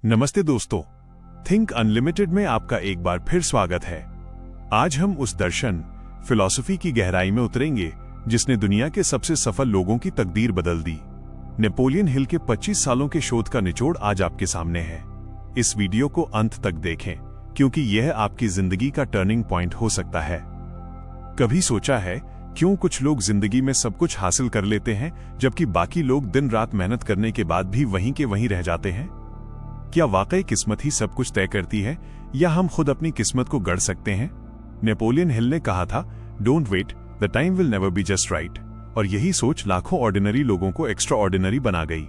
नमस्ते दोस्तों, think unlimited में आपका एक बार फिर स्वागत है। आज हम उस दर्शन फिलॉसफी की गहराई में उतरेंगे जिसने दुनिया के सबसे सफल लोगों की तकदीर बदल दी। नेपोलियन हिल के 25 सालों के शोध का निचोड़ आज आपके सामने है। इस वीडियो को अंत तक देखें क्योंकि यह आपकी जिंदगी का टर्निंग पॉइंट हो सकता है। कभी सोचा है क्यों कुछ लोग जिंदगी में सब कुछ हासिल कर लेते हैं जबकि बाकी लोग दिन रात मेहनत करने के बाद भी वहीं के वहीं रह जाते हैं? क्या वाकई किस्मत ही सब कुछ तय करती है या हम खुद अपनी किस्मत को गढ़ सकते हैं? नेपोलियन हिल ने कहा था, don't wait, the time will never be just right. और यही सोच लाखों ऑर्डिनरी लोगों को एक्स्ट्रा ऑर्डिनरी बना गई।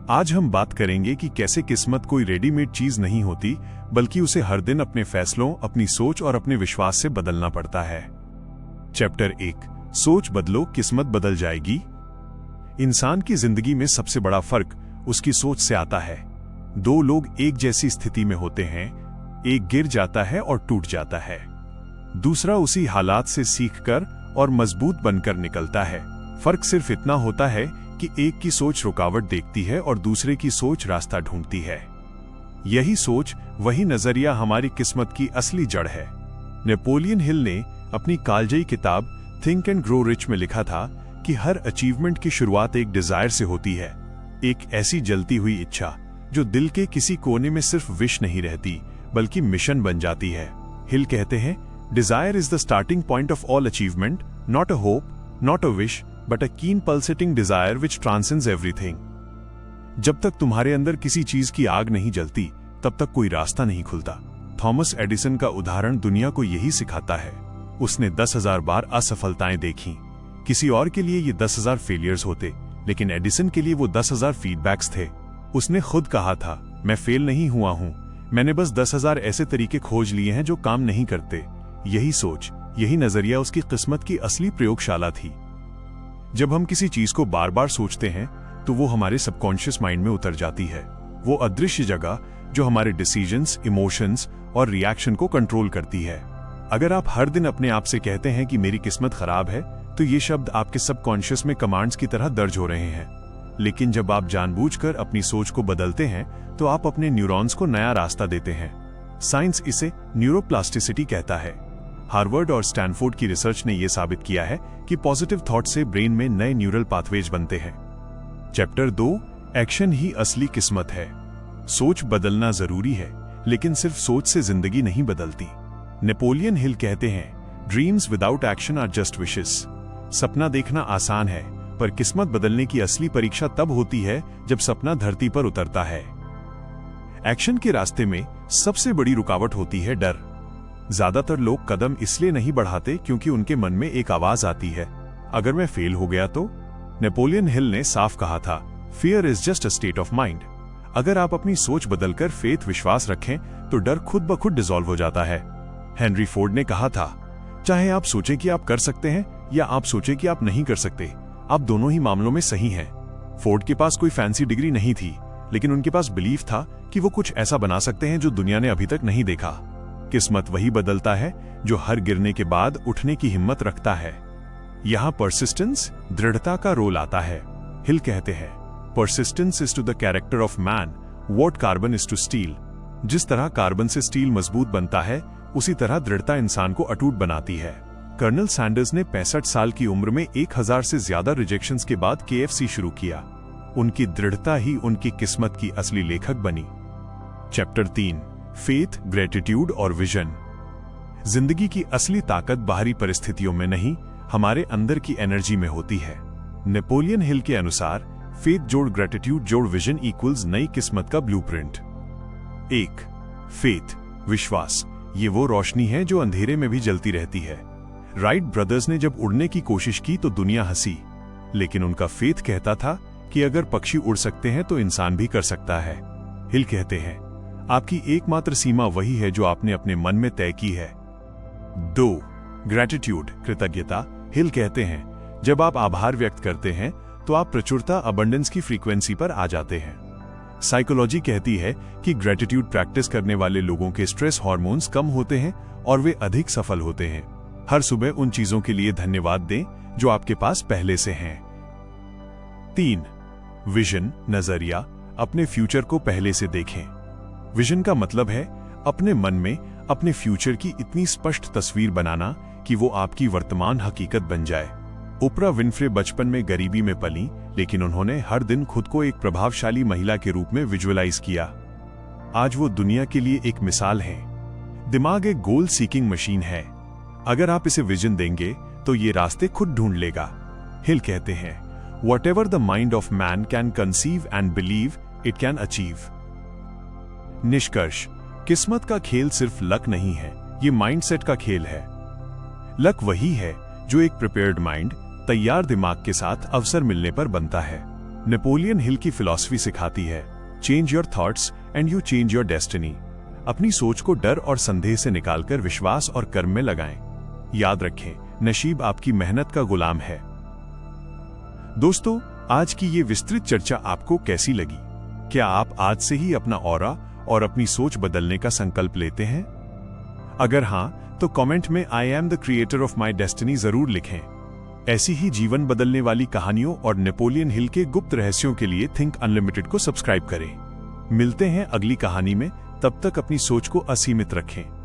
आज हम बात करेंगे कि कैसे किस्मत कोई रेडीमेड चीज नहीं होती, बल्कि उसे हर दिन अपने फैसलों, अपनी सोच और अपने विश्वास से बदलना पड़ता है। चैप्टर 1, सोच बदलो, किस्मत बदल जाएगी। इंसान की जिंदगी में सबसे बड़ा फर्क उसकी सोच से आता है। दो लोग एक जैसी स्थिति में होते हैं, एक गिर जाता है और टूट जाता है, दूसरा उसी हालात से सीखकर और मजबूत बनकर निकलता है। फर्क सिर्फ इतना होता है कि एक की सोच रुकावट देखती है और दूसरे की सोच रास्ता ढूंढती है। यही सोच, वही नजरिया हमारी किस्मत की असली जड़ है। नेपोलियन हिल ने अपनी कालजयी किताब थिंक एंड ग्रो रिच में लिखा था कि हर अचीवमेंट की शुरुआत एक डिजायर से होती है, एक ऐसी जलती हुई इच्छा जो दिल के किसी कोने में सिर्फ विश नहीं रहती बल्कि मिशन बन जाती है। हिल कहते हैं, desire is the starting point of all achievement, not a hope, not a wish, but a keen pulsating desire which transcends everything. जब तक तुम्हारे अंदर किसी चीज की आग नहीं जलती तब तक कोई रास्ता नहीं खुलता। थॉमस एडिसन का उदाहरण दुनिया को यही सिखाता है। उसने 10,000 बार असफलताएं देखी। किसी और के लिए ये 10,000 फेलियर्स होते, लेकिन एडिसन के लिए वो 10,000 फीडबैक्स थे। उसने खुद कहा था, मैं फेल नहीं हुआ हूं, मैंने बस 10,000 ऐसे तरीके खोज लिए हैं जो काम नहीं करते। यही सोच, यही नजरिया उसकी किस्मत की असली प्रयोगशाला थी। जब हम किसी चीज को बार बार सोचते हैं तो वो हमारे सबकॉन्शियस माइंड में उतर जाती है। वो अदृश्य जगह जो हमारे डिसीजंस, इमोशंस और रिएक्शन को कंट्रोल करती है। अगर आप हर दिन अपने आप से कहते हैं कि मेरी किस्मत खराब है, तो ये शब्द आपके सबकॉन्शियस में कमांड्स की तरह दर्ज हो रहे हैं। लेकिन जब आप जानबूझकर अपनी सोच को बदलते हैं तो आप अपने न्यूरॉन्स को नया रास्ता देते हैं। साइंस इसे न्यूरोप्लास्टिसिटी कहता है। हार्वर्ड और स्टैनफोर्ड की रिसर्च ने यह साबित किया है कि पॉजिटिव थॉट से ब्रेन में नए न्यूरल पाथवेज बनते हैं। चैप्टर 2, एक्शन ही असली किस्मत है। सोच बदलना जरूरी है, लेकिन सिर्फ सोच से जिंदगी नहीं बदलती। नेपोलियन हिल कहते हैं, dreams without action are just wishes. सपना देखना आसान है, पर किस्मत बदलने की असली परीक्षा तब होती है जब सपना धरती पर उतरता है। एक्शन के रास्ते में सबसे बड़ी रुकावट होती है डर। ज्यादातर लोग कदम इसलिए नहीं बढ़ाते क्योंकि उनके मन में एक आवाज आती है, अगर मैं फेल हो गया तो? नेपोलियन हिल ने साफ कहा था, fear is just a state of mind. अगर आप अपनी सोच बदलकर फेथ, विश्वास रखें तो डर खुद ब खुद डिसॉल्व हो जाता है। हेनरी फोर्ड ने कहा था, चाहे आप सोचें कि आप कर सकते हैं या आप सोचें कि आप नहीं कर सकते, आप दोनों ही मामलों में सही हैं। फोर्ड के पास कोई फैंसी डिग्री नहीं थी, लेकिन उनके पास बिलीफ था कि वो कुछ ऐसा बना सकते हैं जो दुनिया ने अभी तक नहीं देखा। किस्मत वही बदलता है जो हर गिरने के बाद उठने की हिम्मत रखता है। यहाँ परसिस्टेंस, दृढ़ता का रोल आता है। हिल कहते हैं, persistence is to the character of man what carbon is to steel. जिस तरह कार्बन से स्टील मजबूत बनता है, उसी तरह दृढ़ता इंसान को अटूट बनाती है। कर्नल सैंडर्स ने 65 साल की उम्र में 1000 से ज्यादा रिजेक्शंस के बाद KFC शुरू किया। उनकी दृढ़ता ही उनकी किस्मत की असली लेखक बनी। चैप्टर 3, फेथ, ग्रेटिट्यूड और विजन। जिंदगी की असली ताकत बाहरी परिस्थितियों में नहीं, हमारे अंदर की एनर्जी में होती है। नेपोलियन हिल के अनुसार, फेथ जोड़ ग्रेटिट्यूड जोड़ विजन इक्वल्स नई किस्मत का ब्लूप्रिंट। 1, फेथ, विश्वास। ये वो रोशनी है जो अंधेरे में भी जलती रहती है। राइट ब्रदर्स ने जब उड़ने की कोशिश की तो दुनिया हंसी, लेकिन उनका फेथ कहता था कि अगर पक्षी उड़ सकते हैं तो इंसान भी कर सकता है। हिल कहते हैं, आपकी एकमात्र सीमा वही है जो आपने अपने मन में तय की है। 2, ग्रेटिट्यूड, कृतज्ञता। हिल कहते हैं, जब आप आभार व्यक्त करते हैं तो आप प्रचुरता, अबंडेंस की फ्रीक्वेंसी पर आ जाते हैं। साइकोलॉजी कहती है कि ग्रेटिट्यूड प्रैक्टिस करने वाले लोगों के स्ट्रेस हार्मोन्स कम होते हैं और वे अधिक सफल होते हैं। हर सुबह उन चीजों के लिए धन्यवाद दें जो आपके पास पहले से हैं। 3, विजन, नजरिया। अपने फ्यूचर को पहले से देखें। विजन का मतलब है अपने मन में अपने फ्यूचर की इतनी स्पष्ट तस्वीर बनाना कि वो आपकी वर्तमान हकीकत बन जाए। ओपरा विनफ्रे बचपन में गरीबी में पली, लेकिन उन्होंने हर दिन खुद को एक प्रभावशाली महिला के रूप में विजुअलाइज किया। आज वो दुनिया के लिए एक मिसाल है। दिमाग एक गोल सीकिंग मशीन है। अगर आप इसे विजन देंगे तो ये रास्ते खुद ढूंढ लेगा। हिल कहते हैं, Whatever the mind of man can conceive and believe, it can achieve। निष्कर्ष, किस्मत का खेल सिर्फ लक नहीं है, ये माइंडसेट का खेल है। लक वही है जो एक प्रिपेयर्ड माइंड, तैयार दिमाग के साथ अवसर मिलने पर बनता है। नेपोलियन हिल की फिलॉसफी सिखाती है, change your thoughts and you change your destiny. अपनी सोच को डर और संदेह से निकालकर विश्वास और कर्म में लगाएं। याद रखें, नसीब आपकी मेहनत का गुलाम है। दोस्तों, आज की ये विस्तृत चर्चा आपको कैसी लगी? क्या आप आज से ही अपना ऑरा और अपनी सोच बदलने का संकल्प लेते हैं? अगर हां, तो कमेंट में I am the creator of my destiny जरूर लिखें। ऐसी ही जीवन बदलने वाली कहानियों और नेपोलियन हिल के गुप्त रहस्यों के लिए थिंक अनलिमिटेड को सब्सक्राइब करें। मिलते हैं अगली कहानी में, तब तक अपनी सोच को असीमित रखें।